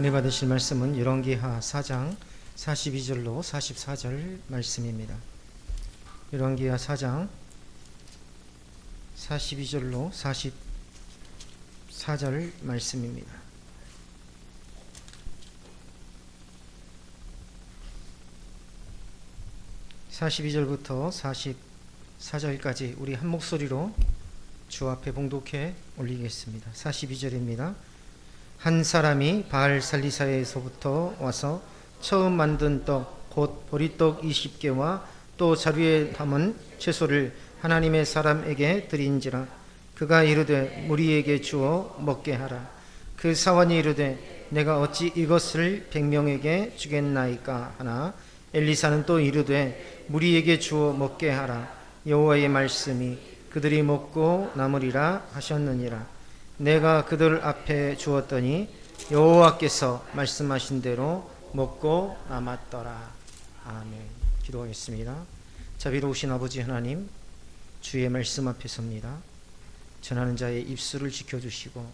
은혜 받으실 말씀은 열왕기하 4장 42절로 44절 말씀입니다. 열왕기하 4장 42절로 44절 말씀입니다. (42절부터) 44절까지 우리 한 목소리로 주 앞에 봉독해 올리겠습니다. 42절입니다. 한 사람이 바알 살리사에서부터 와서 처음 만든 떡 곧 보리떡 20개와 또 자루에 담은 채소를 하나님의 사람에게 드린지라. 그가 이르되 무리에게 주어 먹게 하라. 그 사원이 이르되 내가 어찌 이것을 100명에게 주겠나이까 하나 엘리사는 또 이르되 무리에게 주어 먹게 하라. 여호와의 말씀이 그들이 먹고 남으리라 하셨느니라. 내가 그들 앞에 주었더니 여호와께서 말씀하신 대로 먹고 남았더라. 아멘. 기도하겠습니다. 자비로우신 아버지 하나님, 주의 말씀 앞에 섭니다. 전하는 자의 입술을 지켜주시고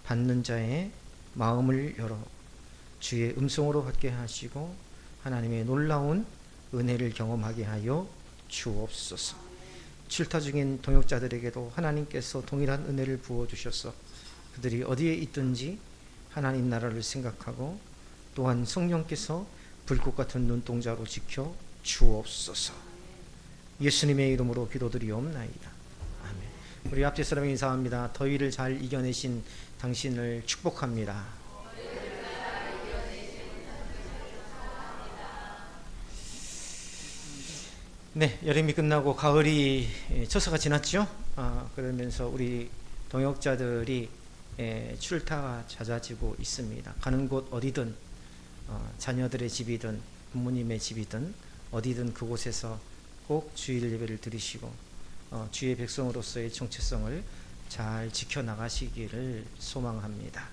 받는 자의 마음을 열어 주의 음성으로 받게 하시고 하나님의 놀라운 은혜를 경험하게 하여 주옵소서. 출타 중인 동역자들에게도 하나님께서 동일한 은혜를 부어주셔서 그들이 어디에 있든지 하나님 나라를 생각하고 또한 성령께서 불꽃 같은 눈동자로 지켜 주옵소서. 예수님의 이름으로 기도드리옵나이다. 아멘. 우리 앞뒤 사람 인사합니다. 더위를 잘 이겨내신 당신을 축복합니다. 네, 여름이 끝나고 가을이 처서가 지났죠. 그러면서 우리 동역자들이 출타가 잦아지고 있습니다. 가는 곳 어디든 자녀들의 집이든 부모님의 집이든 어디든 그곳에서 꼭 주일 예배를 드리시고 주의 백성으로서의 정체성을 잘 지켜나가시기를 소망합니다.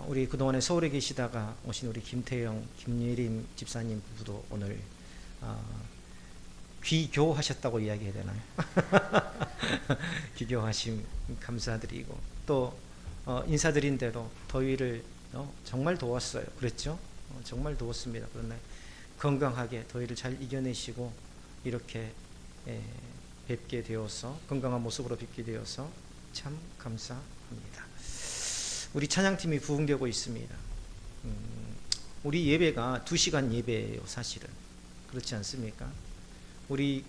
우리 그동안에 서울에 계시다가 오신 우리 김태영, 김예림 집사님 부부도 오늘 귀교하셨다고 이야기해야 되나요? 귀교하심 감사드리고 또 인사드린 대로 더위를 정말 더웠어요. 그랬죠? 정말 더웠습니다. 그러나 건강하게 더위를 잘 이겨내시고 이렇게 뵙게 되어서 건강한 모습으로 뵙게 되어서 참 감사합니다. 우리 찬양팀이 부흥되고 있습니다. 우리 예배가 2시간 예배예요. 사실은 그렇지 않습니까? 우리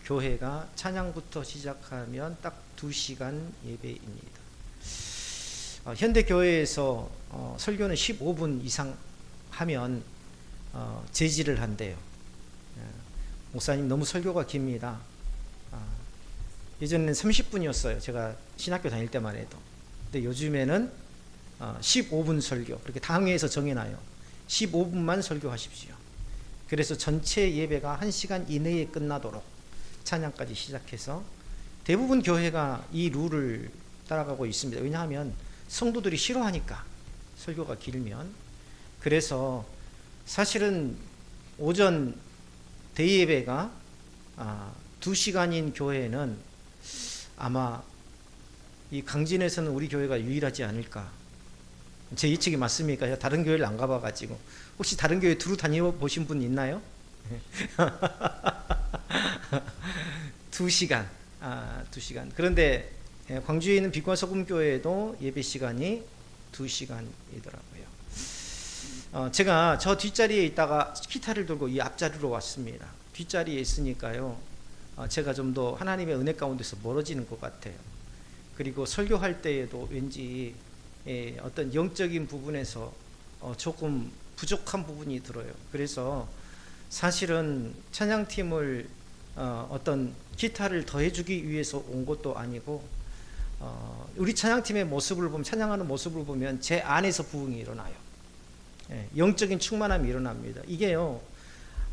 교회가 찬양부터 시작하면 딱 2시간 예배입니다. 현대교회에서 설교는 15분 이상 하면 제지를 한대요. 목사님 너무 설교가 깁니다. 예전에는 30분이었어요. 제가 신학교 다닐 때만 해도. 근데 요즘에는 15분 설교, 그렇게 당회에서 정해놔요. 15분만 설교하십시오. 그래서 전체 예배가 1시간 이내에 끝나도록 찬양까지 시작해서 대부분 교회가 이 룰을 따라가고 있습니다. 왜냐하면 성도들이 싫어하니까 설교가 길면. 그래서 사실은 오전 대예배가 2시간인 교회는 아마 이 강진에서는 우리 교회가 유일하지 않을까. 제 예측이 맞습니까? 다른 교회를 안 가봐가지고. 혹시 다른 교회 두루 다녀보신 분 있나요? 2시간. 2시간. 그런데 광주에 있는 빛과소금교회도 예배 시간이 2시간이더라고요. 제가 저 뒷자리에 있다가 기타를 들고 이 앞자리로 왔습니다. 뒷자리에 있으니까요. 제가 좀 더 하나님의 은혜 가운데서 멀어지는 것 같아요. 그리고 설교할 때에도 왠지 어떤 영적인 부분에서 조금 부족한 부분이 들어요. 그래서 사실은 찬양팀을 어떤 기타를 더해주기 위해서 온 것도 아니고 우리 찬양팀의 모습을 보면, 찬양하는 모습을 보면 제 안에서 부흥이 일어나요. 영적인 충만함이 일어납니다. 이게요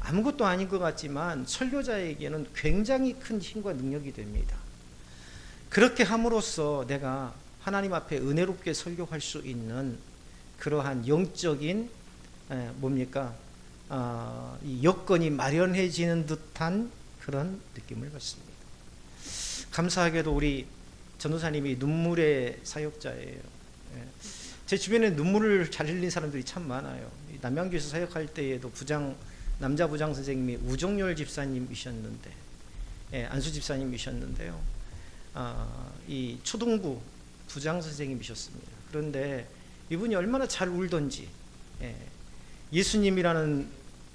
아무것도 아닌 것 같지만 설교자에게는 굉장히 큰 힘과 능력이 됩니다. 그렇게 함으로써 내가 하나님 앞에 은혜롭게 설교할 수 있는 그러한 영적인 뭡니까? 이 여건이 마련해지는 듯한 그런 느낌을 받습니다. 감사하게도 우리 전도사님이 눈물의 사역자예요. 제 주변에 눈물을 잘 흘린 사람들이 참 많아요. 남양주에서 사역할 때에도 남자 부장 선생님이 우종열 집사님이셨는데, 안수 집사님이셨는데요. 이 초등부 부장 선생님이셨습니다. 그런데 이분이 얼마나 잘 울던지, 예수님이라는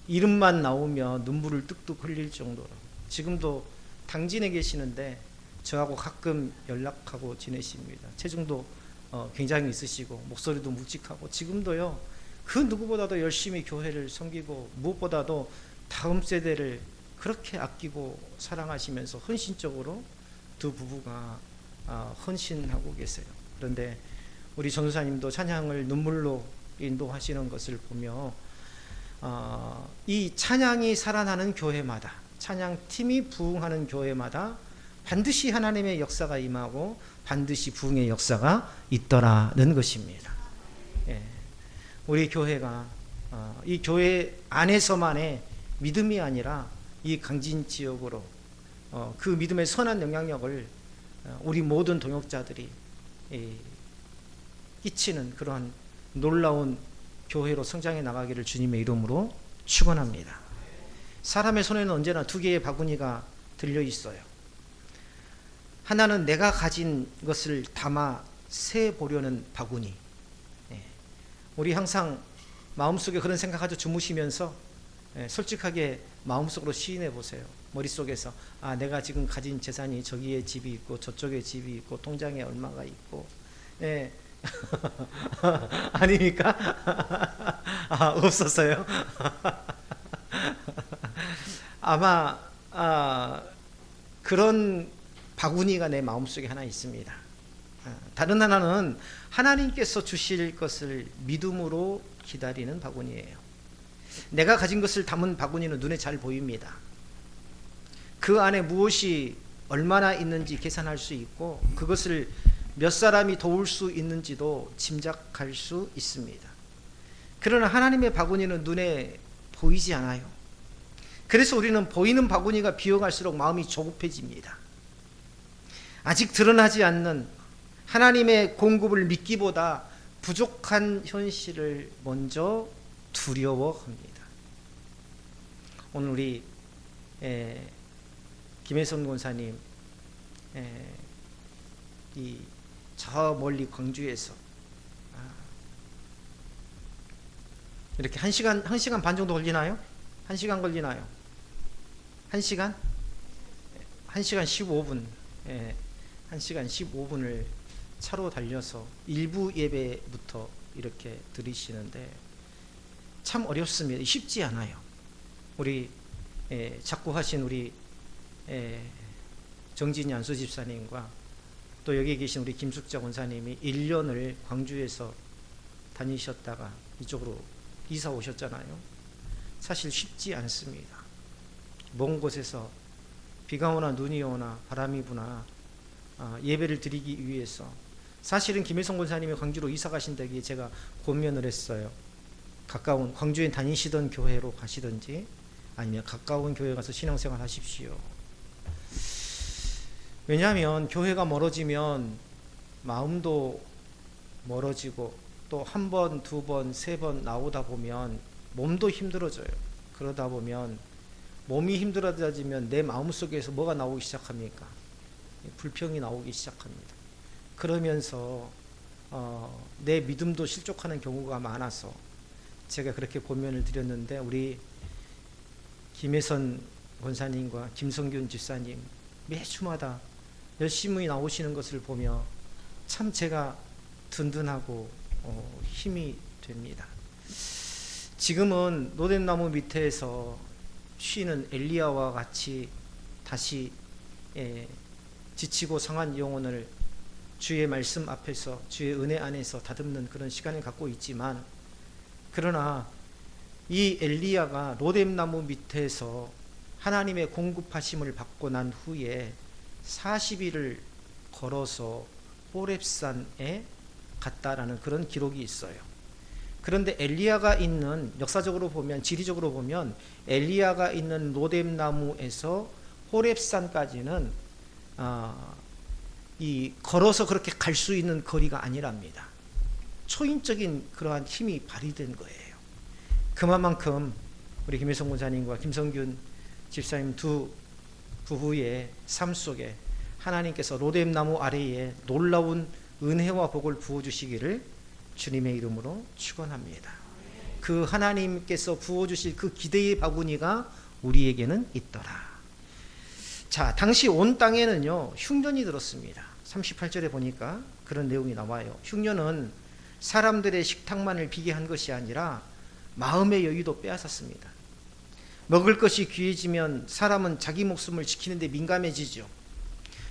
이름만 나오면 눈물을 뚝뚝 흘릴 정도로. 지금도 당진에 계시는데 저하고 가끔 연락하고 지내십니다. 체중도 굉장히 있으시고 목소리도 묵직하고 지금도요, 그 누구보다도 열심히 교회를 섬기고 무엇보다도 다음 세대를 그렇게 아끼고 사랑하시면서 헌신적으로 두 부부가 헌신하고 계세요. 그런데 우리 전도사님도 찬양을 눈물로 인도하시는 것을 보며 이 찬양이 살아나는 교회마다, 찬양팀이 부흥하는 교회마다 반드시 하나님의 역사가 임하고 반드시 부흥의 역사가 있더라는 것입니다. 우리 교회가 이 교회 안에서만의 믿음이 아니라 이 강진 지역으로 그 믿음의 선한 영향력을 우리 모든 동역자들이 끼치는 그러한 놀라운 교회로 성장해 나가기를 주님의 이름으로 축원합니다. 사람의 손에는 언제나 두 개의 바구니가 들려 있어요. 하나는 내가 가진 것을 담아 세 보려는 바구니. 우리 항상 마음속에 그런 생각하죠. 주무시면서 솔직하게 마음속으로 시인해 보세요. 머릿속에서 내가 지금 가진 재산이 저기에 집이 있고 저쪽에 집이 있고 통장에 얼마가 있고. 아닙니까? 없었어요. 아마 그런 바구니가 내 마음속에 하나 있습니다. 다른 하나는 하나님께서 주실 것을 믿음으로 기다리는 바구니예요. 내가 가진 것을 담은 바구니는 눈에 잘 보입니다. 그 안에 무엇이 얼마나 있는지 계산할 수 있고 그것을 몇 사람이 도울 수 있는지도 짐작할 수 있습니다. 그러나 하나님의 바구니는 눈에 보이지 않아요. 그래서 우리는 보이는 바구니가 비어갈수록 마음이 조급해집니다. 아직 드러나지 않는 하나님의 공급을 믿기보다 부족한 현실을 먼저 두려워합니다. 오늘 우리 김혜선 권사님 저 멀리 광주에서 이렇게 1시간 반 정도 걸리나요? 1시간 걸리나요? 1시간? 1시간 15분 1시간 15분을 차로 달려서 일부 예배부터 이렇게 들으시는데 참 어렵습니다. 쉽지 않아요. 우리 작고하신 우리 정진이 안수 집사님과 또 여기 계신 우리 김숙자 권사님이 1년을 광주에서 다니셨다가 이쪽으로 이사 오셨잖아요. 사실 쉽지 않습니다. 먼 곳에서 비가 오나 눈이 오나 바람이 부나 예배를 드리기 위해서 사실은 김혜성 권사님이 광주로 이사 가신다기에 제가 고면을 했어요. 가까운 광주에 다니시던 교회로 가시든지 아니면 가까운 교회 가서 신앙생활 하십시오. 왜냐하면 교회가 멀어지면 마음도 멀어지고 또 한 번, 두 번, 세 번 나오다 보면 몸도 힘들어져요. 그러다 보면 몸이 힘들어지면 내 마음속에서 뭐가 나오기 시작합니까? 불평이 나오기 시작합니다. 그러면서 내 믿음도 실족하는 경우가 많아서 제가 그렇게 고면을 드렸는데 우리 김혜선 권사님과 김성균 집사님 매주마다 열심히 나오시는 것을 보며 참 제가 든든하고 힘이 됩니다. 지금은 로뎀나무 밑에서 쉬는 엘리야와 같이 다시 지치고 상한 영혼을 주의 말씀 앞에서 주의 은혜 안에서 다듬는 그런 시간을 갖고 있지만 그러나 이 엘리야가 로뎀나무 밑에서 하나님의 공급하심을 받고 난 후에 40일을 걸어서 호렙산에 갔다라는 그런 기록이 있어요. 그런데 엘리야가 있는 역사적으로 보면 지리적으로 보면 엘리야가 있는 로뎀나무에서 호렙산까지는 이 걸어서 그렇게 갈 수 있는 거리가 아니랍니다. 초인적인 그러한 힘이 발휘된 거예요. 그만큼 우리 김혜성 목사님과 김성균 집사님 두 부부의 삶 속에 하나님께서 로뎀나무 아래에 놀라운 은혜와 복을 부어주시기를 주님의 이름으로 축원합니다. 그 하나님께서 부어주실 그 기대의 바구니가 우리에게는 있더라. 자, 당시 온 땅에는요 흉년이 들었습니다. 38절에 보니까 그런 내용이 나와요. 흉년은 사람들의 식탁만을 비게 한 것이 아니라 마음의 여유도 빼앗았습니다. 먹을 것이 귀해지면 사람은 자기 목숨을 지키는 데 민감해지죠.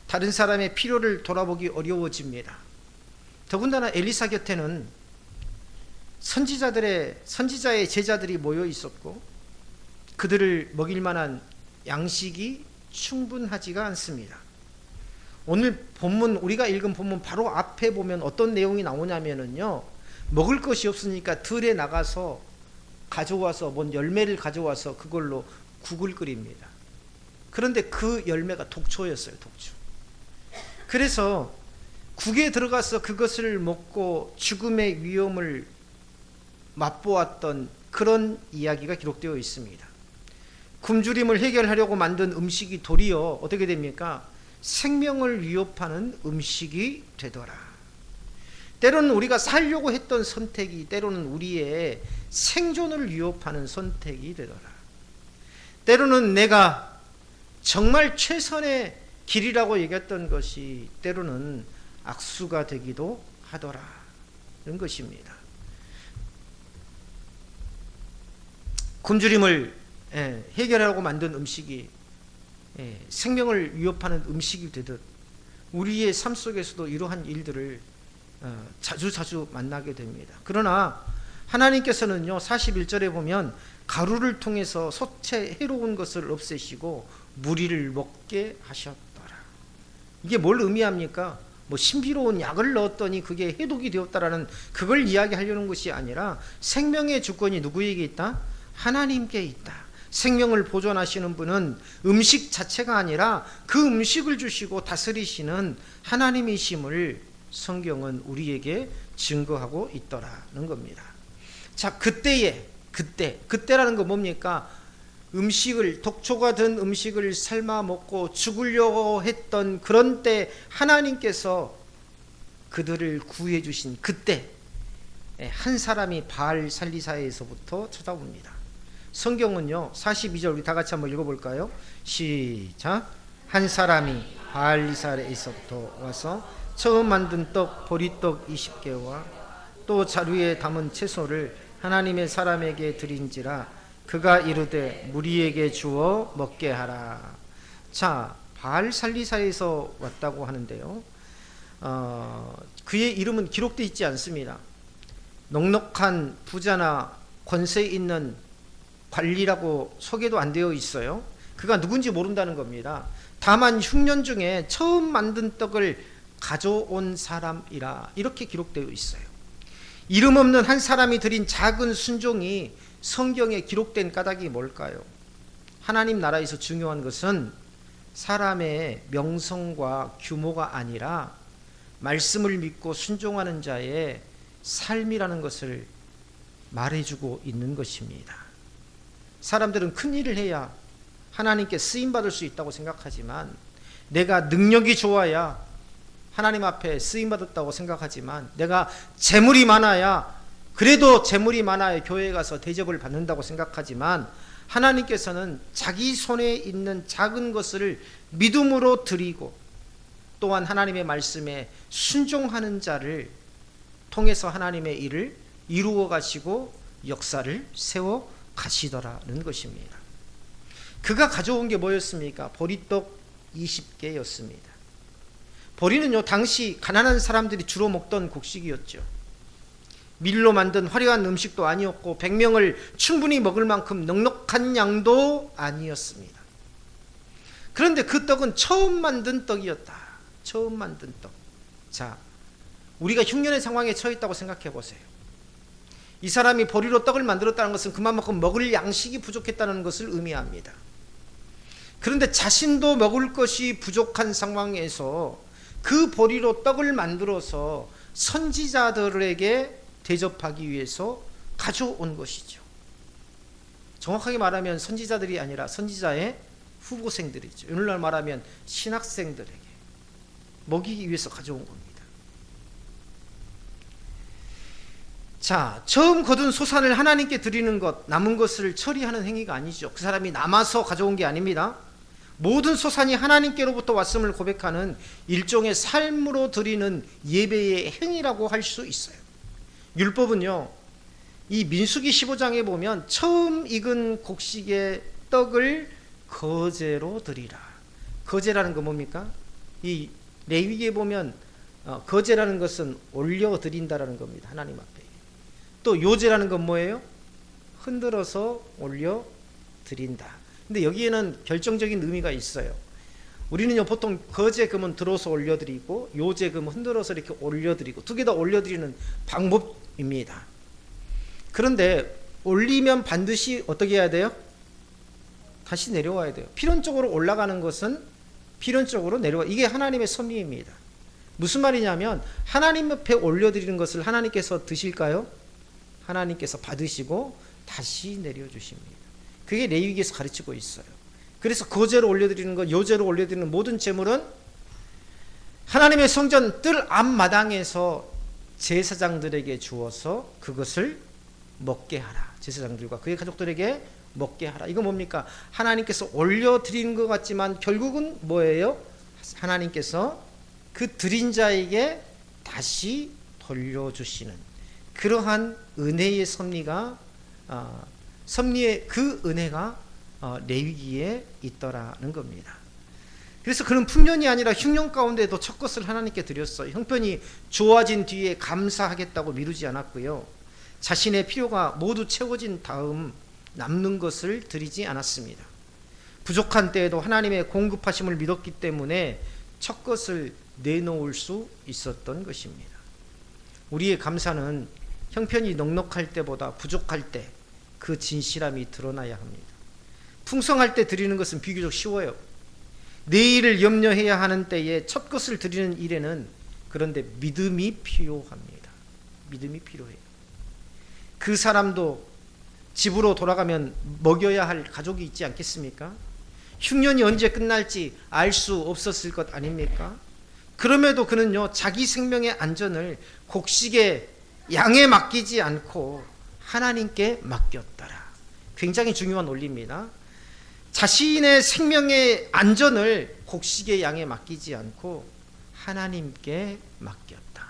다른 사람의 필요를 돌아보기 어려워집니다. 더군다나 엘리사 곁에는 선지자의 제자들이 모여 있었고 그들을 먹일 만한 양식이 충분하지가 않습니다. 오늘 본문, 우리가 읽은 본문 바로 앞에 보면 어떤 내용이 나오냐면요, 먹을 것이 없으니까 들에 나가서 가져와서 뭔 열매를 가져와서 그걸로 국을 끓입니다. 그런데 그 열매가 독초였어요. 독초. 그래서 국에 들어가서 그것을 먹고 죽음의 위험을 맛보았던 그런 이야기가 기록되어 있습니다. 굶주림을 해결하려고 만든 음식이 도리어 어떻게 됩니까? 생명을 위협하는 음식이 되더라. 때로는 우리가 살려고 했던 선택이 때로는 우리의 생존을 위협하는 선택이 되더라. 때로는 내가 정말 최선의 길이라고 얘기했던 것이 때로는 악수가 되기도 하더라. 이런 것입니다. 굶주림을 해결하려고 만든 음식이 생명을 위협하는 음식이 되듯 우리의 삶 속에서도 이러한 일들을 자주 만나게 됩니다. 그러나 하나님께서는요 41절에 보면 가루를 통해서 소체 해로운 것을 없애시고 무리를 먹게 하셨더라. 이게 뭘 의미합니까? 뭐 신비로운 약을 넣었더니 그게 해독이 되었다라는 그걸 이야기하려는 것이 아니라 생명의 주권이 누구에게 있다? 하나님께 있다. 생명을 보존하시는 분은 음식 자체가 아니라 그 음식을 주시고 다스리시는 하나님이심을 성경은 우리에게 증거하고 있더라는 겁니다. 자, 그때라는 거 뭡니까? 음식을, 독초가 든 음식을 삶아 먹고 죽으려고 했던 그런 때 하나님께서 그들을 구해 주신 그때 한 사람이 바알 살리사에서부터 찾아옵니다. 성경은요 42절 우리 다 같이 한번 읽어볼까요? 시작. 한 사람이 바알리사에서부터 와서 처음 만든 떡 보리떡 20개와 또 자루에 담은 채소를 하나님의 사람에게 드린지라 그가 이르되 무리에게 주어 먹게 하라. 자, 바알 살리사에서 왔다고 하는데요, 그의 이름은 기록되어 있지 않습니다. 넉넉한 부자나 권세 있는 관리라고 소개도 안 되어 있어요. 그가 누군지 모른다는 겁니다. 다만 흉년 중에 처음 만든 떡을 가져온 사람이라 이렇게 기록되어 있어요. 이름 없는 한 사람이 드린 작은 순종이 성경에 기록된 까닭이 뭘까요? 하나님 나라에서 중요한 것은 사람의 명성과 규모가 아니라 말씀을 믿고 순종하는 자의 삶이라는 것을 말해주고 있는 것입니다. 사람들은 큰 일을 해야 하나님께 쓰임받을 수 있다고 생각하지만, 내가 능력이 좋아야 하나님 앞에 쓰임받았다고 생각하지만, 내가 재물이 많아야, 그래도 재물이 많아야 교회에 가서 대접을 받는다고 생각하지만, 하나님께서는 자기 손에 있는 작은 것을 믿음으로 드리고 또한 하나님의 말씀에 순종하는 자를 통해서 하나님의 일을 이루어 가시고 역사를 세워 가시더라는 것입니다. 그가 가져온 게 뭐였습니까? 보리떡 20개였습니다. 보리는요 당시 가난한 사람들이 주로 먹던 곡식이었죠. 밀로 만든 화려한 음식도 아니었고 100명을 충분히 먹을 만큼 넉넉한 양도 아니었습니다. 그런데 그 떡은 처음 만든 떡이었다. 처음 만든 떡. 자, 우리가 흉년의 상황에 처했다고 생각해 보세요. 이 사람이 보리로 떡을 만들었다는 것은 그만큼 먹을 양식이 부족했다는 것을 의미합니다. 그런데 자신도 먹을 것이 부족한 상황에서 그 보리로 떡을 만들어서 선지자들에게 대접하기 위해서 가져온 것이죠. 정확하게 말하면 선지자들이 아니라 선지자의 후보생들이죠. 오늘날 말하면 신학생들에게 먹이기 위해서 가져온 겁니다. 자, 처음 거둔 소산을 하나님께 드리는 것, 남은 것을 처리하는 행위가 아니죠. 그 사람이 남아서 가져온 게 아닙니다. 모든 소산이 하나님께로부터 왔음을 고백하는 일종의 삶으로 드리는 예배의 행위라고 할 수 있어요. 율법은요, 이 민수기 15장에 보면 처음 익은 곡식의 떡을 거제로 드리라. 거제라는 건 뭡니까? 이 레위기에 보면 거제라는 것은 올려드린다라는 겁니다. 하나님 앞에. 또 요제라는 건 뭐예요? 흔들어서 올려드린다. 근데 여기에는 결정적인 의미가 있어요. 우리는요 보통 거제금은 들어서 올려드리고 요제금은 흔들어서 이렇게 올려드리고 두 개 다 올려드리는 방법입니다. 그런데 올리면 반드시 어떻게 해야 돼요? 다시 내려와야 돼요. 필연적으로 올라가는 것은 필연적으로 내려와. 이게 하나님의 섭리입니다. 무슨 말이냐면 하나님 앞에 올려드리는 것을 하나님께서 드실까요? 하나님께서 받으시고 다시 내려주십니다. 그게 레위기에서 가르치고 있어요. 그래서 거제로 올려드리는 것, 요제로 올려드리는 모든 제물은 하나님의 성전 뜰 앞마당에서 제사장들에게 주어서 그것을 먹게 하라. 제사장들과 그의 가족들에게 먹게 하라. 이거 뭡니까? 하나님께서 올려드리는 것 같지만 결국은 뭐예요? 하나님께서 그 드린 자에게 다시 돌려주시는 그러한 은혜의 섭리가 섭리의 그 은혜가 레위기에 있더라는 겁니다. 그래서 그는 풍년이 아니라 흉년 가운데도 첫 것을 하나님께 드렸어요. 형편이 좋아진 뒤에 감사하겠다고 미루지 않았고요. 자신의 필요가 모두 채워진 다음 남는 것을 드리지 않았습니다. 부족한 때에도 하나님의 공급하심을 믿었기 때문에 첫 것을 내놓을 수 있었던 것입니다. 우리의 감사는 형편이 넉넉할 때보다 부족할 때 그 진실함이 드러나야 합니다. 풍성할 때 드리는 것은 비교적 쉬워요. 내일을 염려해야 하는 때에 첫 것을 드리는 일에는 그런데 믿음이 필요합니다. 믿음이 필요해요. 그 사람도 집으로 돌아가면 먹여야 할 가족이 있지 않겠습니까? 흉년이 언제 끝날지 알 수 없었을 것 아닙니까? 그럼에도 그는요 자기 생명의 안전을 곡식의 양에 맡기지 않고 하나님께 맡겼더라. 굉장히 중요한 원리입니다. 자신의 생명의 안전을 곡식의 양에 맡기지 않고 하나님께 맡겼다.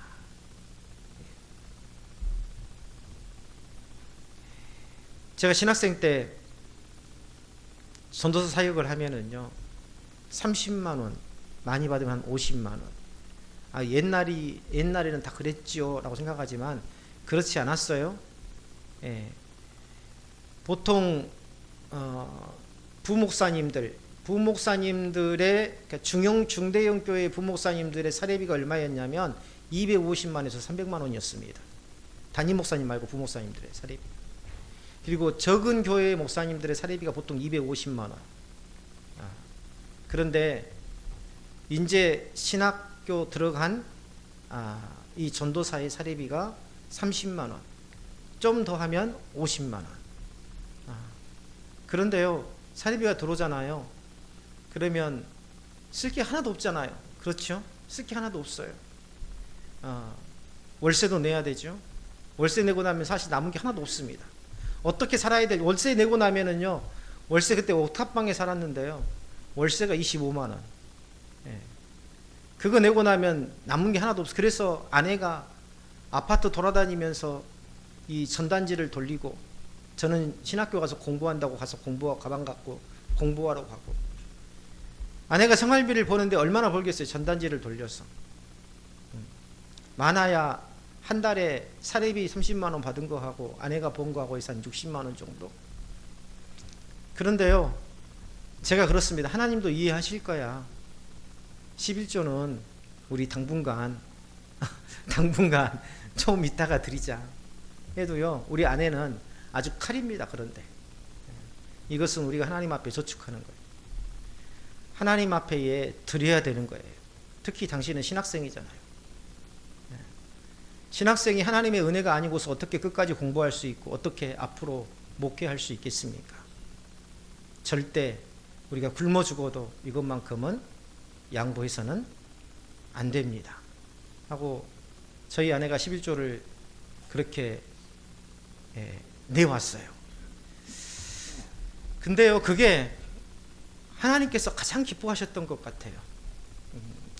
제가 신학생 때 전도서 사역을 하면은요 30만 원, 많이 받으면 한 50만 원. 옛날에는 다 그랬지요 라고 생각하지만 그렇지 않았어요. 예. 보통 부목사님들의 그러니까 중대형 교회 부목사님들의 사례비가 얼마였냐면 250만에서 300만 원이었습니다. 담임 목사님 말고 부목사님들의 사례비. 그리고 적은 교회 목사님들의 사례비가 보통 250만 원. 그런데 이제 신학교 들어간 이 전도사의 사례비가 30만 원. 좀 더 하면 50만 원. 그런데요, 사례비가 들어오잖아요. 그러면 쓸 게 하나도 없잖아요. 그렇죠? 쓸 게 하나도 없어요. 월세도 내야 되죠. 월세 내고 나면 사실 남은 게 하나도 없습니다. 어떻게 살아야 될? 월세 내고 나면은요, 월세 그때 옥탑방에 살았는데요, 월세가 25만 원. 예. 그거 내고 나면 남은 게 하나도 없어. 그래서 아내가 아파트 돌아다니면서 이 전단지를 돌리고, 저는 신학교 가서 공부한다고 가서 가방 갖고 공부하러 가고, 아내가 생활비를 버는데 얼마나 벌겠어요? 전단지를 돌려서. 많아야 한 달에 사례비 30만 원 받은 거 하고 아내가 번 거 하고 해서 한 60만 원 정도. 그런데요, 제가 그렇습니다. 하나님도 이해하실 거야. 11조는 우리 당분간 좀 이따가 드리자 해도요, 우리 아내는 아주 칼입니다. 그런데 이것은 우리가 하나님 앞에 저축하는 거예요. 하나님 앞에 드려야 되는 거예요. 특히 당신은 신학생이잖아요. 신학생이 하나님의 은혜가 아니고서 어떻게 끝까지 공부할 수 있고 어떻게 앞으로 목회할 수 있겠습니까? 절대 우리가 굶어 죽어도 이것만큼은 양보해서는 안 됩니다 하고 저희 아내가 11조를 그렇게 내왔어요. 근데요, 그게 하나님께서 가장 기뻐하셨던 것 같아요.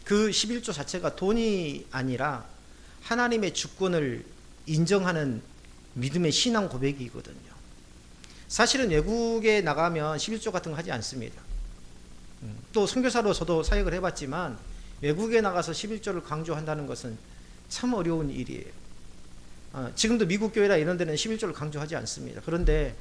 그 11조 자체가 돈이 아니라 하나님의 주권을 인정하는 믿음의 신앙 고백이거든요. 사실은 외국에 나가면 11조 같은 거 하지 않습니다. 또 선교사로 저도 사역을 해봤지만 외국에 나가서 11조를 강조한다는 것은 참 어려운 일이에요. 지금도 미국 교회나 이런 데는 11조를 강조하지 않습니다. 그런데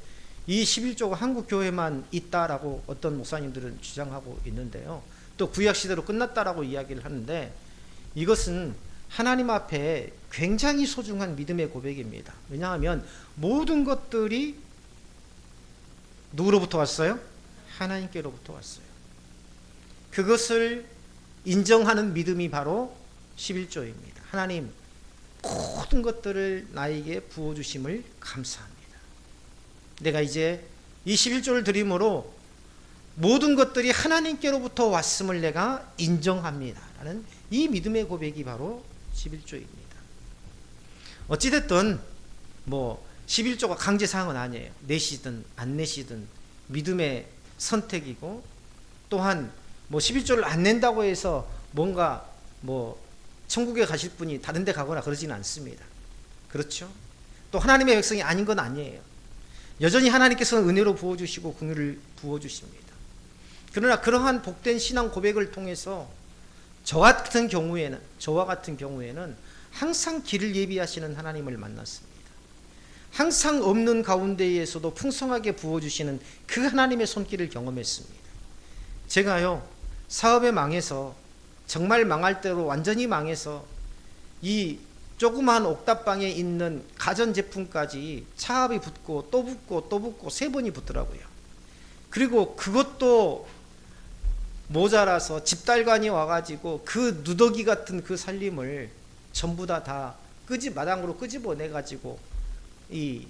이 11조가 한국 교회만 있다라고 어떤 목사님들은 주장하고 있는데요. 또 구약 시대로 끝났다라고 이야기를 하는데 이것은 하나님 앞에 굉장히 소중한 믿음의 고백입니다. 왜냐하면 모든 것들이 누구로부터 왔어요? 하나님께로부터 왔어요. 그것을 인정하는 믿음이 바로 11조입니다. 하나님, 모든 것들을 나에게 부어주심을 감사합니다. 내가 이제 이 11조를 드림으로 모든 것들이 하나님께로부터 왔음을 내가 인정합니다 라는 이 믿음의 고백이 바로 11조입니다. 어찌됐든 11조가 강제사항은 아니에요. 내시든 안 내시든 믿음의 선택이고, 또한 11조를 안 낸다고 해서 뭔가 천국에 가실 분이 다른 데 가거나 그러지는 않습니다. 그렇죠? 또 하나님의 백성이 아닌 건 아니에요. 여전히 하나님께서는 은혜로 부어주시고 긍휼을 부어주십니다. 그러나 그러한 복된 신앙 고백을 통해서 저와 같은 경우에는 항상 길을 예비하시는 하나님을 만났습니다. 항상 없는 가운데에서도 풍성하게 부어주시는 그 하나님의 손길을 경험했습니다. 제가요, 사업에 망해서, 정말 망할 대로 완전히 망해서 이 조그마한 옥탑방에 있는 가전제품까지 차압이 붙고 또 붙고 또 붙고 3번이 붙더라고요. 그리고 그것도 모자라서 집달관이 와가지고 그 누더기 같은 그 살림을 전부 다 마당으로 끄집어내가지고 이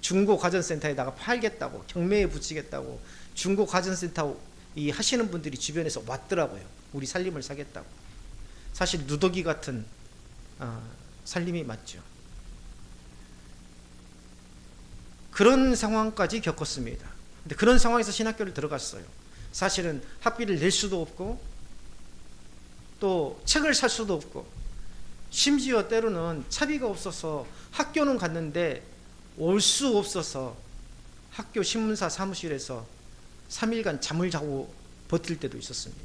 중고 가전센터에다가 팔겠다고, 경매에 붙이겠다고 중고 가전센터 이 하시는 분들이 주변에서 왔더라고요. 우리 살림을 사겠다고. 사실 누더기 같은 살림이 맞죠. 그런 상황까지 겪었습니다. 근데 그런 상황에서 신학교를 들어갔어요. 사실은 학비를 낼 수도 없고 또 책을 살 수도 없고, 심지어 때로는 차비가 없어서 학교는 갔는데 올 수 없어서 학교 신문사 사무실에서 3일간 잠을 자고 버틸 때도 있었습니다.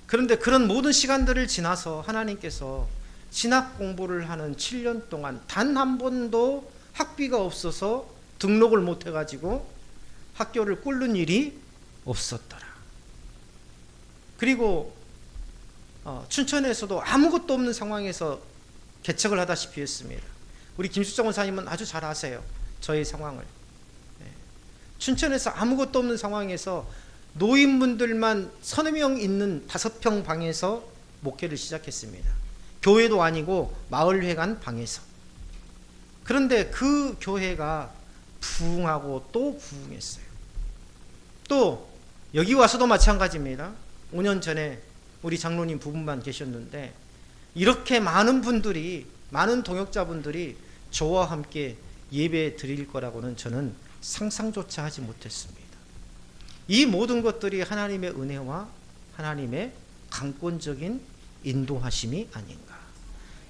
그런데 그런 모든 시간들을 지나서 하나님께서 신학 공부를 하는 7년 동안 단 한 번도 학비가 없어서 등록을 못 해가지고 학교를 꿇는 일이 없었더라. 그리고 춘천에서도 아무것도 없는 상황에서 개척을 하다시피 했습니다. 우리 김수정 원사님은 아주 잘 아세요, 저의 상황을. 춘천에서 아무것도 없는 상황에서 노인분들만 30명 있는 5평 방에서 목회를 시작했습니다. 교회도 아니고 마을회관 방에서. 그런데 그 교회가 부흥하고 또 부흥했어요. 또 여기 와서도 마찬가지입니다. 5년 전에 우리 장로님 부분만 계셨는데 이렇게 많은 분들이, 많은 동역자분들이 저와 함께 예배 드릴 거라고는 저는 상상조차 하지 못했습니다. 이 모든 것들이 하나님의 은혜와 하나님의 강권적인 인도하심이 아닌가.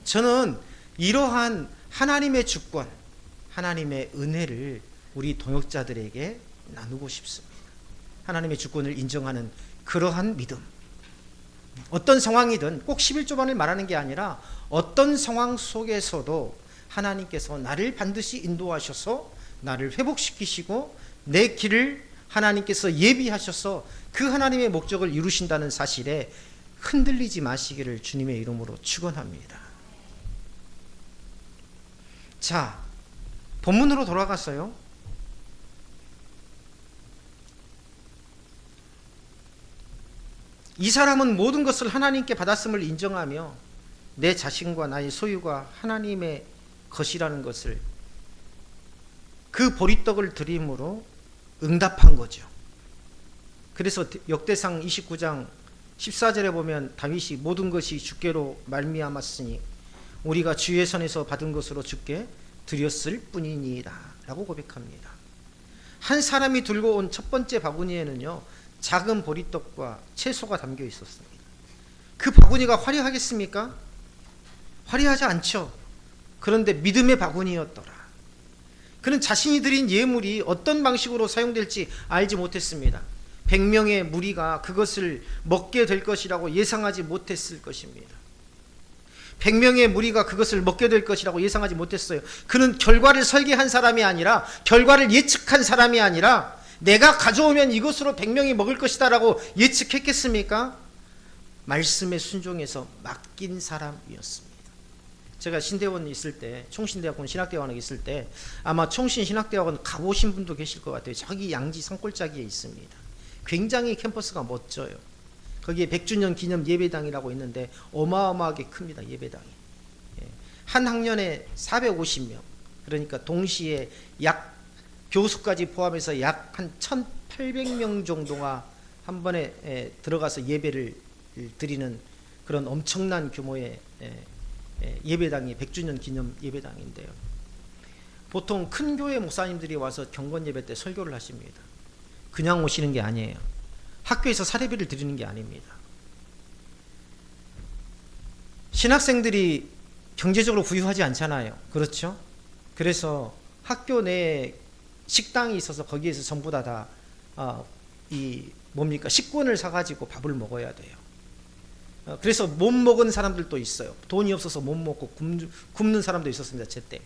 저는 이러한 하나님의 주권, 하나님의 은혜를 우리 동역자들에게 나누고 싶습니다. 하나님의 주권을 인정하는 그러한 믿음. 어떤 상황이든 꼭 11조만을 말하는 게 아니라 어떤 상황 속에서도 하나님께서 나를 반드시 인도하셔서 나를 회복시키시고 내 길을 하나님께서 예비하셔서 그 하나님의 목적을 이루신다는 사실에 흔들리지 마시기를 주님의 이름으로 축원합니다. 자, 본문으로 돌아갔어요. 이 사람은 모든 것을 하나님께 받았음을 인정하며 내 자신과 나의 소유가 하나님의 것이라는 것을 그 보리떡을 드림으로 응답한 거죠. 그래서 역대상 29장 14절에 보면 다윗이 모든 것이 주께로 말미암았으니 우리가 주의 손에서 받은 것으로 주께 드렸을 뿐이니이다 라고 고백합니다. 한 사람이 들고 온 첫 번째 바구니에는요, 작은 보리떡과 채소가 담겨 있었습니다. 그 바구니가 화려하겠습니까? 화려하지 않죠. 그런데 믿음의 바구니였더라. 그는 자신이 드린 예물이 어떤 방식으로 사용될지 알지 못했습니다. 100명의 무리가 그것을 먹게 될 것이라고 예상하지 못했을 것입니다. 100명의 무리가 그것을 먹게 될 것이라고 예상하지 못했어요. 그는 결과를 설계한 사람이 아니라, 결과를 예측한 사람이 아니라, 내가 가져오면 이것으로 100명이 먹을 것이다 라고 예측했겠습니까? 말씀에 순종해서 맡긴 사람이었습니다. 제가 신대원 있을 때, 총신대학원 신학대학원에 있을 때 아마 총신신학대학원 가보신 분도 계실 것 같아요. 저기 양지 산골짜기에 있습니다. 굉장히 캠퍼스가 멋져요. 거기에 100주년 기념 예배당이라고 있는데 어마어마하게 큽니다. 예배당이. 한 학년에 450명, 그러니까 동시에 약 교수까지 포함해서 약 한 1800명 정도가 한 번에 들어가서 예배를 드리는 그런 엄청난 규모의 예배당이 100주년 기념 예배당인데요. 보통 큰 교회 목사님들이 와서 경건 예배 때 설교를 하십니다. 그냥 오시는 게 아니에요. 학교에서 사례비를 드리는 게 아닙니다. 신학생들이 경제적으로 부유하지 않잖아요. 그렇죠? 그래서 학교 내에 식당이 있어서 거기에서 전부 다 식권을 사가지고 밥을 먹어야 돼요. 그래서 못 먹은 사람들도 있어요. 돈이 없어서 못 먹고 굶는 사람도 있었습니다. 제 때.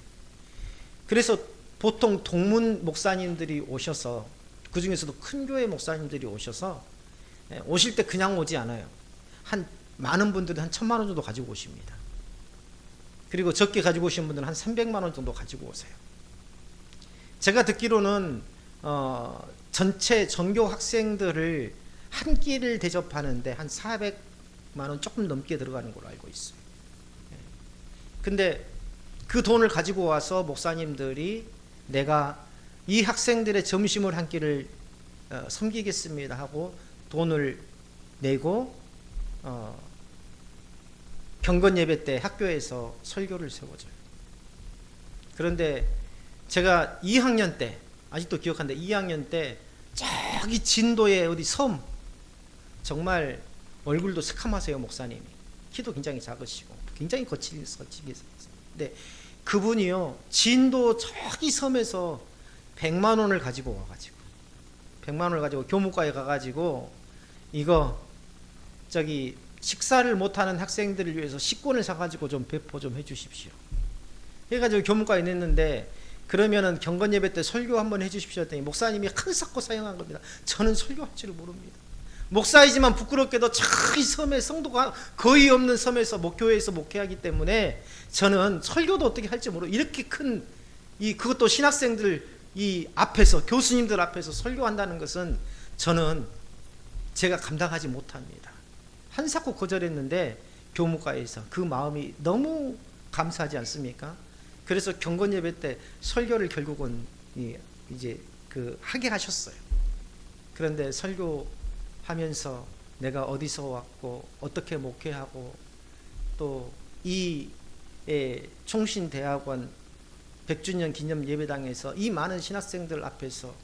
그래서 보통 동문 목사님들이 오셔서, 그 중에서도 큰 교회 목사님들이 오셔서 오실 때 그냥 오지 않아요. 한 많은 분들은 한 1000만 원 정도 가지고 오십니다. 그리고 적게 가지고 오신 분들은 한 300만 원 정도 가지고 오세요. 제가 듣기로는 전체 전교 학생들을 한 끼를 대접하는데 한 400만 원 조금 넘게 들어가는 걸로 알고 있어요. 근데 그 돈을 가지고 와서 목사님들이 내가 이 학생들의 점심을 한 끼를 섬기겠습니다 하고 돈을 내고 경건 예배 때 학교에서 설교를 세워줘요. 그런데 제가 2학년 때, 아직도 기억하는데 2학년 때 저기 진도의 어디 섬, 정말 얼굴도 새카마세요. 목사님이 키도 굉장히 작으시고 굉장히 거칠게 생겼는데 그분이요, 진도 저기 섬에서 100만 원을 가지고 와가지고 100만 원을 가지고 교무과에 가가지고 이거 저기 식사를 못하는 학생들을 위해서 식권을 사가지고 좀 배포 좀 해주십시오 해가지고 교무과에 냈는데, 그러면은 경건 예배 때 설교 한번 해주십시오 했더니 목사님이 큰 삭고 사용한 겁니다. 저는 설교할 줄 모릅니다. 목사이지만 부끄럽게도 저기 섬에, 성도가 거의 없는 섬에서 교회에서 목회하기 때문에 저는 설교도 어떻게 할지 모르고, 이렇게 큰 그것도 신학생들 앞에서, 교수님들 앞에서 설교한다는 것은 저는 제가 감당하지 못합니다. 한사코 거절했는데 교무과에서 그 마음이 너무 감사하지 않습니까? 그래서 경건 예배 때 설교를 결국은 하게 하셨어요. 그런데 설교하면서 내가 어디서 왔고 어떻게 목회하고 또 이 총신대학원 100주년 기념 예배당에서 이 많은 신학생들 앞에서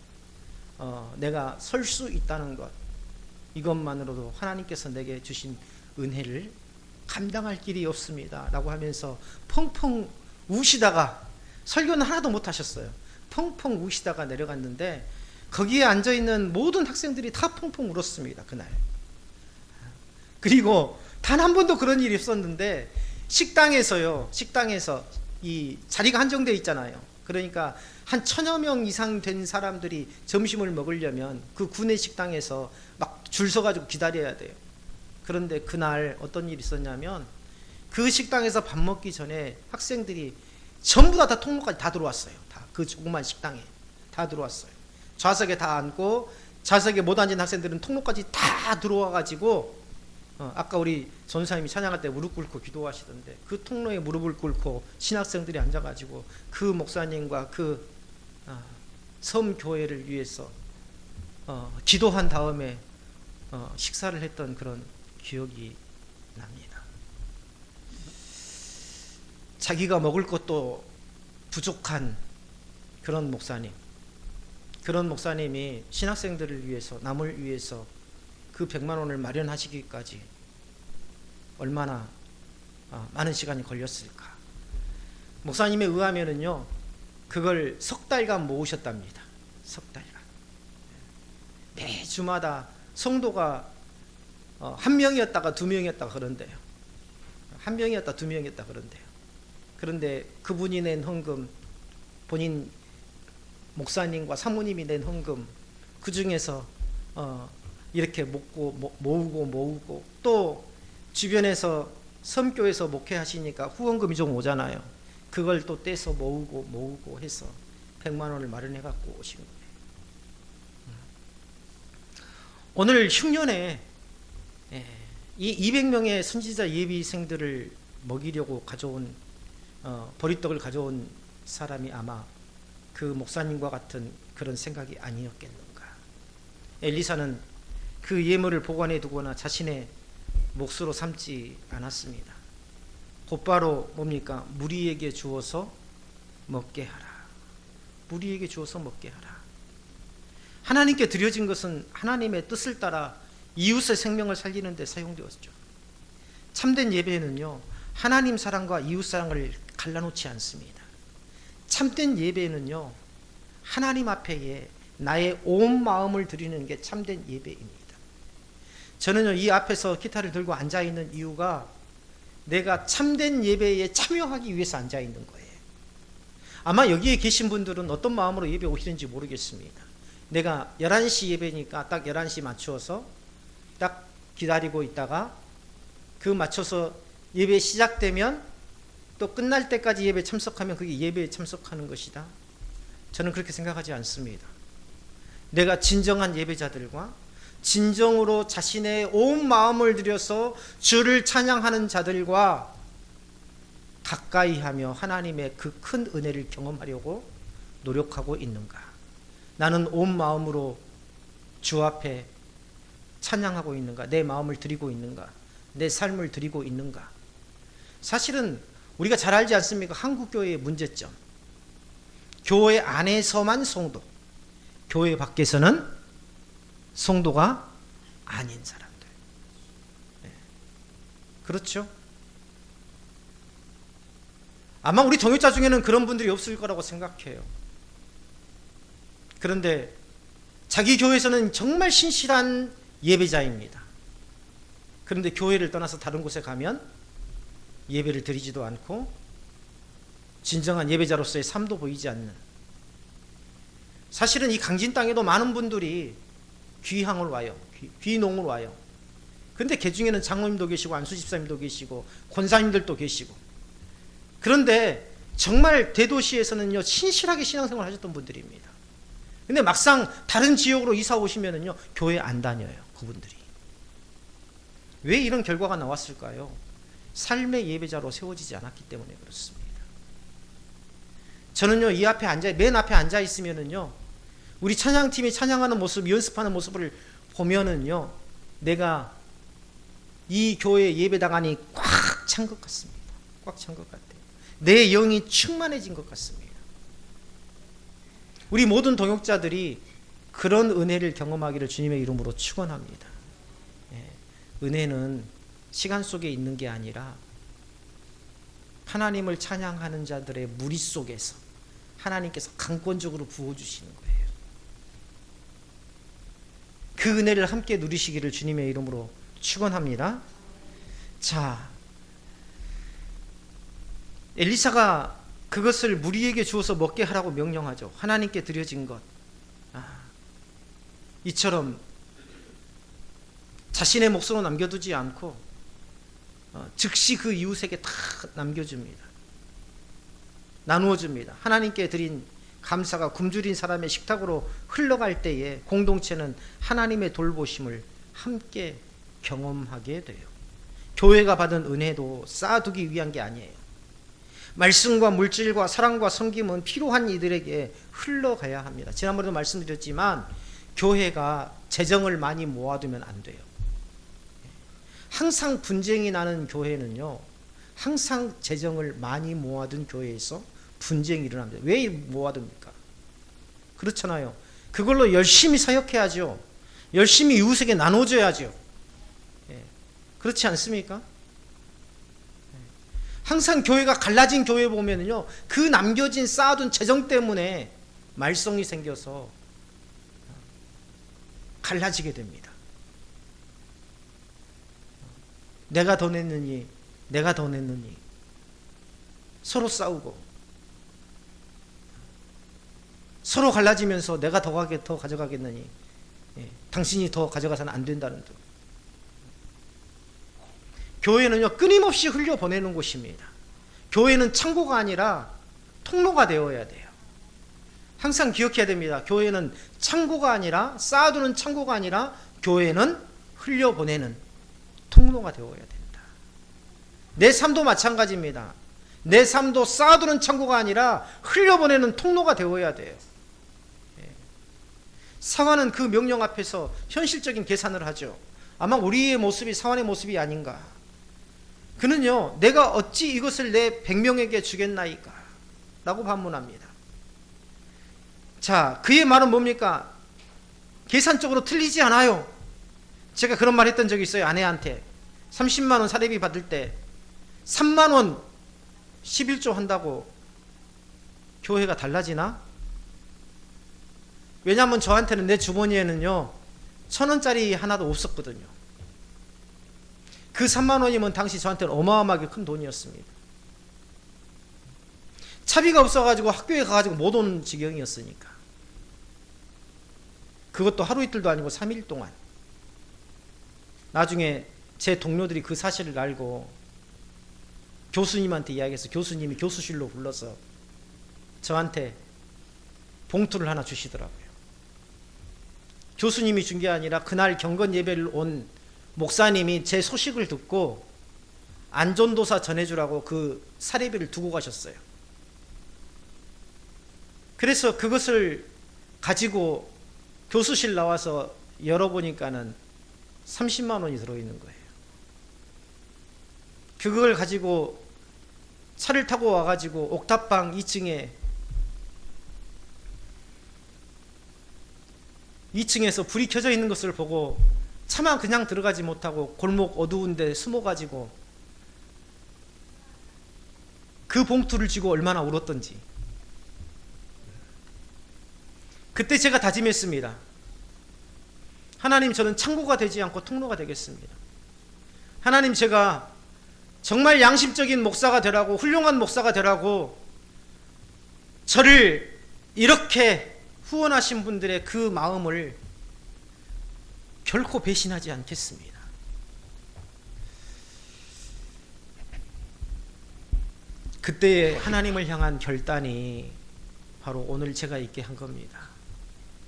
내가 설 수 있다는 것, 이것만으로도 하나님께서 내게 주신 은혜를 감당할 길이 없습니다 라고 하면서 펑펑 우시다가, 설교는 하나도 못 하셨어요. 펑펑 우시다가 내려갔는데 거기에 앉아있는 모든 학생들이 다 펑펑 울었습니다. 그날. 그리고 단 한 번도 그런 일이 없었는데 식당에서 이 자리가 한정되어 있잖아요. 그러니까 한 1000여 명 이상 된 사람들이 점심을 먹으려면 그 구내 식당에서 막 줄 서가지고 기다려야 돼요. 그런데 그날 어떤 일이 있었냐면, 그 식당에서 밥 먹기 전에 학생들이 전부 다 통로까지 다 들어왔어요. 다 그 조그만 식당에 다 들어왔어요. 좌석에 다 앉고, 좌석에 못 앉은 학생들은 통로까지 다 들어와가지고 아까 우리 전사님이 찬양할 때 무릎 꿇고 기도하시던데 그 통로에 무릎을 꿇고 신학생들이 앉아가지고 그 목사님과 그 섬교회를 위해서 기도한 다음에 식사를 했던 그런 기억이 납니다. 자기가 먹을 것도 부족한 그런 목사님이 신학생들을 위해서, 남을 위해서 그 100만 원을 마련하시기까지 얼마나 많은 시간이 걸렸을까. 목사님에 의하면은요, 그걸 석 달간 모으셨답니다. 석 달간. 매주마다 성도가 한 명이었다가 두 명이었다가 그런데요. 한 명이었다 두 명이었다 그런데요. 그런데 그분이 낸 헌금, 본인 목사님과 사모님이 낸 헌금, 그 중에서 이렇게 모으고 또 주변에서 섬교에서 목회하시니까 후원금이 좀 오잖아요. 그걸 또 떼서 모으고 해서 100만 원을 마련해 갖고 오신 거예요. 오늘 흉년에 이 200명의 선지자 예비생들을 먹이려고 가져온 보리떡을 가져온 사람이 아마 그 목사님과 같은 그런 생각이 아니었겠는가. 엘리사는 그 예물을 보관해 두거나 자신의 몫으로 삼지 않았습니다. 곧바로 뭡니까? 무리에게 주어서 먹게 하라. 무리에게 주어서 먹게 하라. 하나님께 드려진 것은 하나님의 뜻을 따라 이웃의 생명을 살리는 데 사용되었죠. 참된 예배는요, 하나님 사랑과 이웃 사랑을 갈라놓지 않습니다. 참된 예배는요, 하나님 앞에 나의 온 마음을 드리는 게 참된 예배입니다. 저는요, 이 앞에서 기타를 들고 앉아 있는 이유가 내가 참된 예배에 참여하기 위해서 앉아 있는 거예요. 아마 여기에 계신 분들은 어떤 마음으로 예배 오시는지 모르겠습니다. 내가 11시 예배니까 딱 11시 맞추어서 딱 기다리고 있다가 그 맞춰서 예배 시작되면 또 끝날 때까지 예배에 참석하면 그게 예배에 참석하는 것이다. 저는 그렇게 생각하지 않습니다. 내가 진정한 예배자들과 진정으로 자신의 온 마음을 들여서 주를 찬양하는 자들과 가까이 하며 하나님의 그 큰 은혜를 경험하려고 노력하고 있는가? 나는 온 마음으로 주 앞에 찬양하고 있는가? 내 마음을 드리고 있는가? 내 삶을 드리고 있는가? 사실은 우리가 잘 알지 않습니까? 한국교회의 문제점. 교회 안에서만 성도, 교회 밖에서는 성도가 아닌 사람들. 그렇죠? 아마 우리 동역자 중에는 그런 분들이 없을 거라고 생각해요. 그런데 자기 교회에서는 정말 신실한 예배자입니다. 그런데 교회를 떠나서 다른 곳에 가면 예배를 드리지도 않고 진정한 예배자로서의 삶도 보이지 않는, 사실은 이 강진 땅에도 많은 분들이 귀향을 와요. 귀농을 와요. 그런데 그 중에는 장로님도 계시고 안수집사님도 계시고 권사님들도 계시고, 그런데 정말 대도시에서는요 신실하게 신앙생활을 하셨던 분들입니다. 근데 막상 다른 지역으로 이사 오시면은요 교회 안 다녀요. 그분들이 왜 이런 결과가 나왔을까요? 삶의 예배자로 세워지지 않았기 때문에 그렇습니다. 저는요 이 앞에 맨 앞에 앉아 있으면은요 우리 찬양팀이 찬양하는 모습, 연습하는 모습을 보면은요 내가 이 교회 예배당안이 꽉 찬 것 같습니다. 꽉 찬 것 같아요. 내 영이 충만해진 것 같습니다. 우리 모든 동역자들이 그런 은혜를 경험하기를 주님의 이름으로 축원합니다. 은혜는 시간 속에 있는 게 아니라 하나님을 찬양하는 자들의 무리 속에서 하나님께서 강권적으로 부어주시는 거예요. 그 은혜를 함께 누리시기를 주님의 이름으로 축원합니다. 자, 엘리사가 그것을 무리에게 주어서 먹게 하라고 명령하죠. 하나님께 드려진 것. 이처럼 자신의 몫으로 남겨두지 않고 즉시 그 이웃에게 다 남겨줍니다. 나누어줍니다. 하나님께 드린 감사가 굶주린 사람의 식탁으로 흘러갈 때에 공동체는 하나님의 돌보심을 함께 경험하게 돼요. 교회가 받은 은혜도 쌓아두기 위한 게 아니에요. 말씀과 물질과 사랑과 섬김은 필요한 이들에게 흘러가야 합니다. 지난번에도 말씀드렸지만 교회가 재정을 많이 모아두면 안 돼요. 항상 분쟁이 나는 교회는요, 항상 재정을 많이 모아둔 교회에서 분쟁이 일어납니다. 왜 모아둡니까? 그렇잖아요. 그걸로 열심히 사역해야죠. 열심히 이웃에게 나눠줘야죠. 그렇지 않습니까? 항상 교회가 갈라진 교회 보면은요, 그 남겨진 쌓아둔 재정 때문에 말썽이 생겨서 갈라지게 됩니다. 내가 더 냈느니, 내가 더 냈느니, 서로 싸우고, 서로 갈라지면서 내가 더 가져가겠느니, 당신이 더 가져가서는 안 된다는 듯. 교회는요, 끊임없이 흘려보내는 곳입니다. 교회는 창고가 아니라 통로가 되어야 돼요. 항상 기억해야 됩니다. 교회는 창고가 아니라, 쌓아두는 창고가 아니라, 교회는 흘려보내는 통로가 되어야 된다. 내 삶도 마찬가지입니다. 내 삶도 쌓아두는 창고가 아니라 흘려보내는 통로가 되어야 돼요. 사관은 그 명령 앞에서 현실적인 계산을 하죠. 아마 우리의 모습이 사관의 모습이 아닌가. 그는요, 내가 어찌 이것을 내 100명에게 주겠나이까? 라고 반문합니다. 자, 그의 말은 뭡니까? 계산적으로 틀리지 않아요. 제가 그런 말 했던 적이 있어요. 아내한테 30만 원 사례비 받을 때 3만 원 11조 한다고 교회가 달라지나? 왜냐하면 저한테는 내 주머니에는요 1,000원짜리 하나도 없었거든요. 그 3만 원이면 당시 저한테는 어마어마하게 큰 돈이었습니다. 차비가 없어가지고 학교에 가가지고 못 오는 지경이었으니까. 그것도 하루 이틀도 아니고 3일 동안. 나중에 제 동료들이 그 사실을 알고 교수님한테 이야기해서 교수님이 교수실로 불러서 저한테 봉투를 하나 주시더라고요. 교수님이 준 게 아니라 그날 경건 예배를 온 목사님이 제 소식을 듣고 안전도사 전해주라고 그 사례비를 두고 가셨어요. 그래서 그것을 가지고 교수실 나와서 열어보니까는 30만 원이 들어있는 거예요. 그걸 가지고 차를 타고 와가지고 옥탑방 2층에서 불이 켜져 있는 것을 보고 차만 그냥 들어가지 못하고 골목 어두운 데 숨어가지고 그 봉투를 쥐고 얼마나 울었던지. 그때 제가 다짐했습니다. 하나님, 저는 창고가 되지 않고 통로가 되겠습니다. 하나님, 제가 정말 양심적인 목사가 되라고, 훌륭한 목사가 되라고 저를 이렇게 후원하신 분들의 그 마음을 결코 배신하지 않겠습니다. 그때의 하나님을 향한 결단이 바로 오늘 제가 있게 한 겁니다.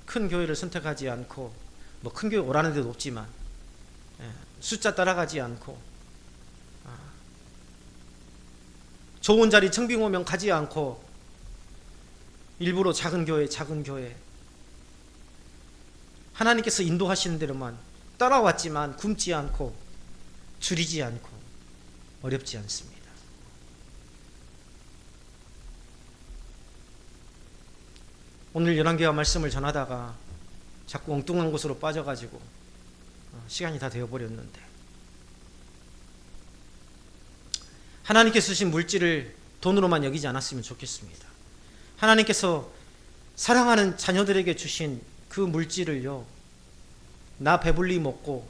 큰 교회를 선택하지 않고, 뭐 큰 교회 오라는 데도 없지만 숫자 따라가지 않고, 좋은 자리 청빙 오면 가지 않고 일부러 작은 교회 하나님께서 인도하시는 대로만 따라왔지만 굶지 않고 줄이지 않고 어렵지 않습니다. 오늘 열왕기와 말씀을 전하다가 자꾸 엉뚱한 곳으로 빠져가지고 시간이 다 되어버렸는데, 하나님께서 주신 물질을 돈으로만 여기지 않았으면 좋겠습니다. 하나님께서 사랑하는 자녀들에게 주신 그 물질을요, 나 배불리 먹고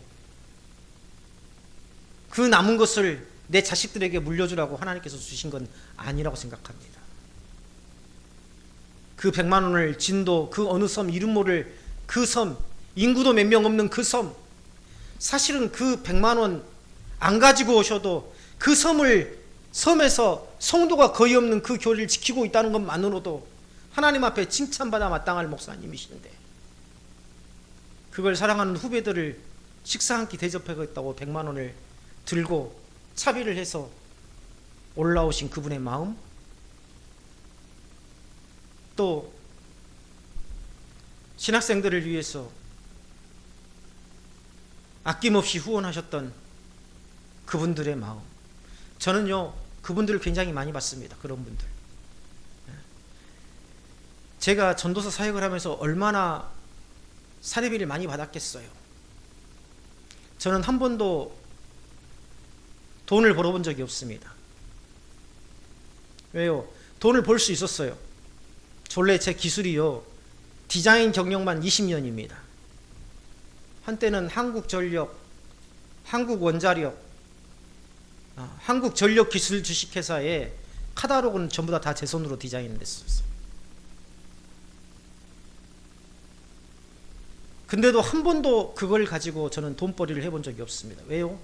그 남은 것을 내 자식들에게 물려주라고 하나님께서 주신 건 아니라고 생각합니다. 그 100만 원을 진도 그 어느 섬 이름 모를 그 섬, 인구도 몇 명 없는 그 섬, 사실은 그 100만 원 안 가지고 오셔도 그 섬에서 성도가 거의 없는 그 교리를 지키고 있다는 것만으로도 하나님 앞에 칭찬받아 마땅할 목사님이신데, 그걸 사랑하는 후배들을 식사 한 끼 대접하겠다고 100만 원을 들고 차비를 해서 올라오신 그분의 마음, 또 신학생들을 위해서 아낌없이 후원하셨던 그분들의 마음, 저는요 그분들을 굉장히 많이 봤습니다. 그런 분들. 제가 전도사 사역을 하면서 얼마나 사례비를 많이 받았겠어요. 저는 한 번도 돈을 벌어본 적이 없습니다. 왜요? 돈을 벌 수 있었어요. 원래 제 기술이요 디자인 경력만 20년입니다. 한때는 한국전력, 한국원자력, 한국전력기술 주식회사의 카탈로그는 전부 다 제 손으로 디자인을 했었어요. 근데도 한 번도 그걸 가지고 저는 돈벌이를 해본 적이 없습니다. 왜요?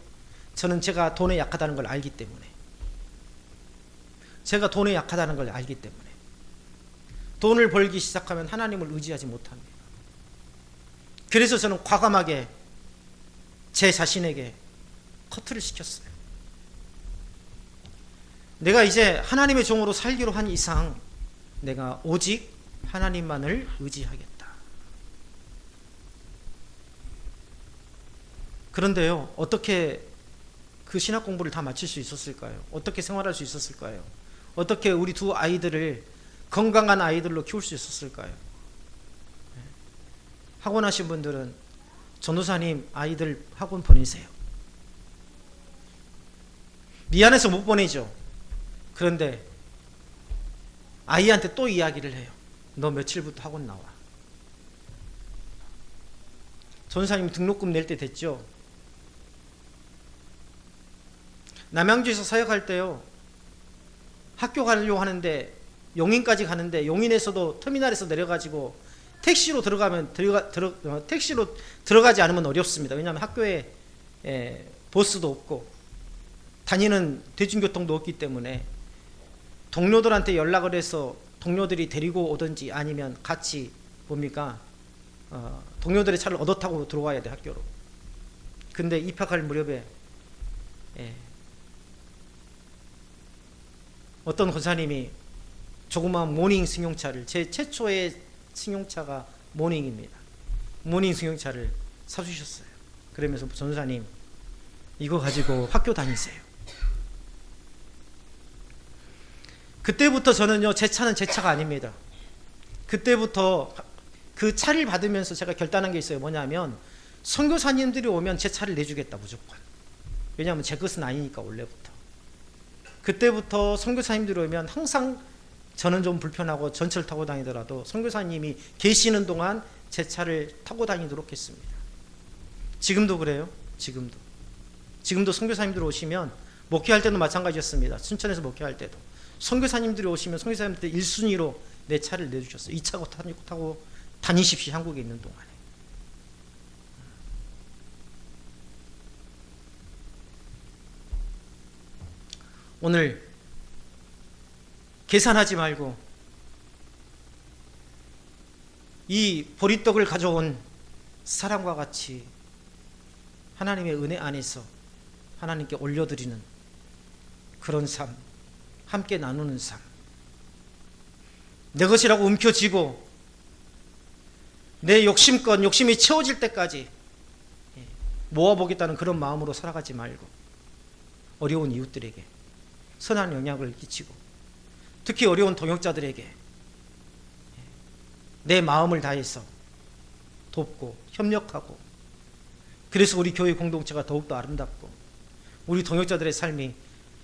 저는 제가 돈에 약하다는 걸 알기 때문에. 제가 돈에 약하다는 걸 알기 때문에. 돈을 벌기 시작하면 하나님을 의지하지 못합니다. 그래서 저는 과감하게 제 자신에게 커트를 시켰어요. 내가 이제 하나님의 종으로 살기로 한 이상 내가 오직 하나님만을 의지하겠다. 그런데요, 어떻게 그 신학 공부를 다 마칠 수 있었을까요? 어떻게 생활할 수 있었을까요? 어떻게 우리 두 아이들을 건강한 아이들로 키울 수 있었을까요? 학원 하신 분들은 전도사님 아이들 학원 보내세요. 미안해서 못 보내죠. 그런데 아이한테 또 이야기를 해요. 너 며칠부터 학원 나와. 전도사님 등록금 낼 때 됐죠. 남양주에서 사역할 때요, 학교 가려고 하는데 용인까지 가는데 용인에서도 터미널에서 내려가지고 택시로 택시로 들어가지 않으면 어렵습니다. 왜냐하면 학교에 버스도 없고 다니는 대중교통도 없기 때문에 동료들한테 연락을 해서 동료들이 데리고 오든지 아니면 같이 동료들의 차를 얻어 타고 들어와야 돼, 학교로. 근데 입학할 무렵에 어떤 권사님이 조그마한 모닝 승용차를, 제 최초의 승용차가 모닝입니다. 모닝 승용차를 사주셨어요. 그러면서 전도사님 이거 가지고 학교 다니세요. 그때부터 저는요, 제 차는 제 차가 아닙니다. 그때부터 그 차를 받으면서 제가 결단한 게 있어요. 뭐냐면 선교사님들이 오면 제 차를 내주겠다, 무조건. 왜냐하면 제 것은 아니니까, 원래부터. 그때부터 선교사님들이 오면 항상 저는 좀 불편하고 전철 타고 다니더라도 선교사님이 계시는 동안 제 차를 타고 다니도록 했습니다. 지금도 그래요. 지금도 선교사님들 오시면, 목회할 때도 마찬가지였습니다. 순천에서 목회할 때도 선교사님들이 오시면 선교사님들 1순위로 내 차를 내주셨어요. 이 차 타고 다니십시오, 한국에 있는 동안에. 오늘 계산하지 말고 이 보리떡을 가져온 사람과 같이 하나님의 은혜 안에서 하나님께 올려드리는 그런 삶, 함께 나누는 삶, 내 것이라고 움켜쥐고 내 욕심이 채워질 때까지 모아보겠다는 그런 마음으로 살아가지 말고 어려운 이웃들에게 선한 영향을 끼치고, 특히 어려운 동역자들에게 내 마음을 다해서 돕고 협력하고, 그래서 우리 교회 공동체가 더욱더 아름답고 우리 동역자들의 삶이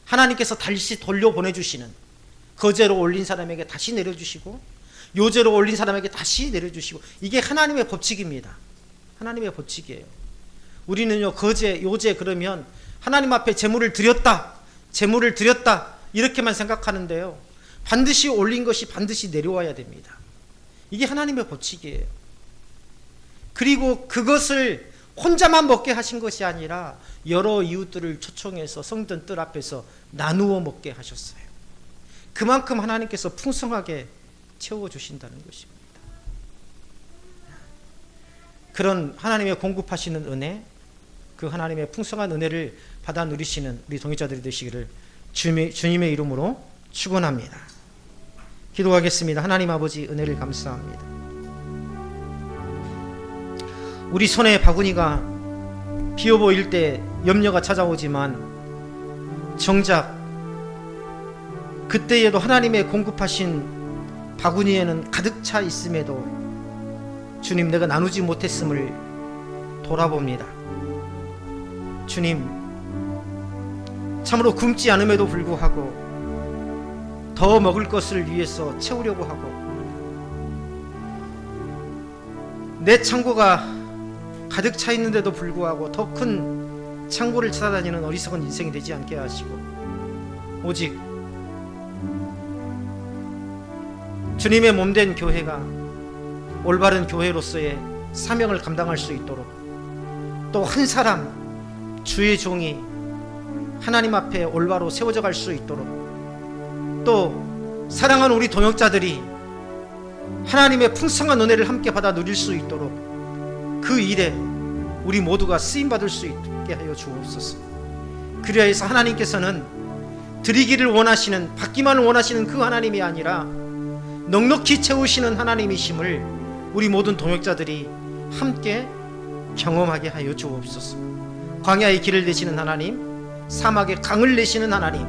하나님께서 다시 돌려보내주시는, 거제로 올린 사람에게 다시 내려주시고 요제로 올린 사람에게 다시 내려주시고, 이게 하나님의 법칙입니다. 하나님의 법칙이에요. 우리는요, 거제, 요제 그러면 하나님 앞에 제물을 드렸다 이렇게만 생각하는데요, 반드시 올린 것이 반드시 내려와야 됩니다. 이게 하나님의 법칙이에요. 그리고 그것을 혼자만 먹게 하신 것이 아니라 여러 이웃들을 초청해서 성전 뜰 앞에서 나누어 먹게 하셨어요. 그만큼 하나님께서 풍성하게 채워주신다는 것입니다. 그런 하나님의 공급하시는 은혜, 그 하나님의 풍성한 은혜를 받아 누리시는 우리 동역자들이 되시기를 주님의 이름으로 축원합니다. 기도하겠습니다. 하나님 아버지, 은혜를 감사합니다. 우리 손에 바구니가 비어 보일 때 염려가 찾아오지만 정작 그때에도 하나님의 공급하신 바구니에는 가득 차 있음에도 주님, 내가 나누지 못했음을 돌아봅니다. 주님, 참으로 굶지 않음에도 불구하고 더 먹을 것을 위해서 채우려고 하고, 내 창고가 가득 차 있는데도 불구하고 더 큰 창고를 찾아다니는 어리석은 인생이 되지 않게 하시고, 오직 주님의 몸된 교회가 올바른 교회로서의 사명을 감당할 수 있도록, 또 한 사람 주의 종이 하나님 앞에 올바로 세워져 갈 수 있도록, 또 사랑하는 우리 동역자들이 하나님의 풍성한 은혜를 함께 받아 누릴 수 있도록 그 일에 우리 모두가 쓰임받을 수 있게 하여 주옵소서. 그리하여서 하나님께서는 드리기를 원하시는, 받기만을 원하시는 그 하나님이 아니라 넉넉히 채우시는 하나님이심을 우리 모든 동역자들이 함께 경험하게 하여 주옵소서. 광야의 길을 내시는 하나님, 사막의 강을 내시는 하나님,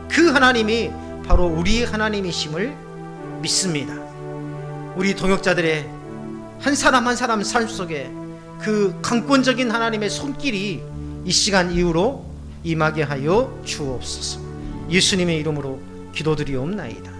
그 하나님이 바로 우리의 하나님이심을 믿습니다. 우리 동역자들의 한 사람 한 사람 삶 속에 그 강권적인 하나님의 손길이 이 시간 이후로 임하게 하여 주옵소서. 예수님의 이름으로 기도드리옵나이다.